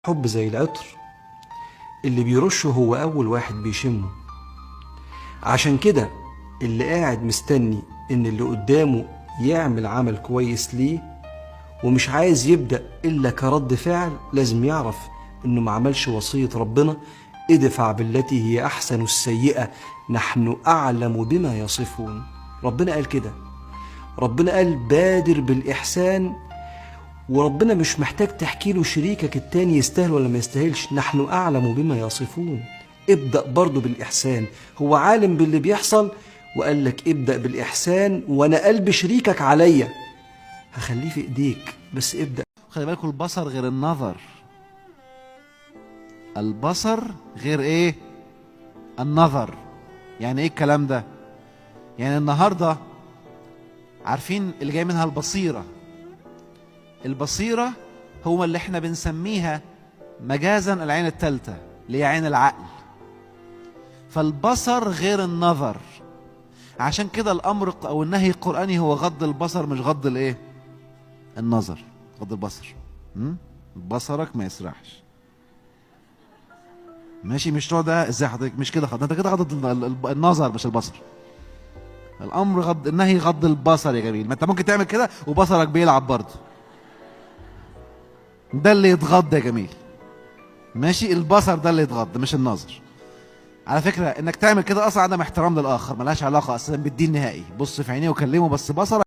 حب زي العطر اللي بيرشه هو أول واحد بيشمه. عشان كده اللي قاعد مستني إن اللي قدامه يعمل عمل كويس ليه ومش عايز يبدأ إلا كرد فعل لازم يعرف إنه ما عملش وصية ربنا: ادفع بالتي هي أحسن السيئة نحن أعلم بما يصفون. ربنا قال كده، ربنا قال بادر بالإحسان، وربنا مش محتاج تحكي له شريكك التاني يستاهل ولا ما يستاهلش، نحن أعلم بما يصفون. ابدأ برضو بالإحسان، هو عالم باللي بيحصل وقال لك ابدأ بالإحسان، وأنا قلب شريكك عليا هخليه في إيديك، بس ابدأ. خلي بالكم، البصر غير النظر. البصر غير ايه؟ النظر. يعني ايه الكلام ده؟ يعني النهارده عارفين اللي جاي منها البصيرة. البصيرة هو اللي احنا بنسميها مجازا العين الثالثة اللي هي عين العقل. فالبصر غير النظر. عشان كده الامر او النهي القرآني هو غض البصر، مش غض الايه؟ النظر. غض البصر. بصرك ما يسرحش. ماشي؟ مش تقعد ازاي حضرتك؟ مش كده خالص، انت كده غض النظر مش البصر. الامر غض، النهي غض البصر يا جميل. ما انت ممكن تعمل كده وبصرك بيلعب برضه، ده اللي يتغض يا جميل. ماشي؟ البصر ده اللي يتغض مش النظر. على فكرة انك تعمل كده اصلا عدم احترام للاخر، ملهاش علاقة اصلا بالدين نهائي. بص في عينيه وكلمه، بس بصرك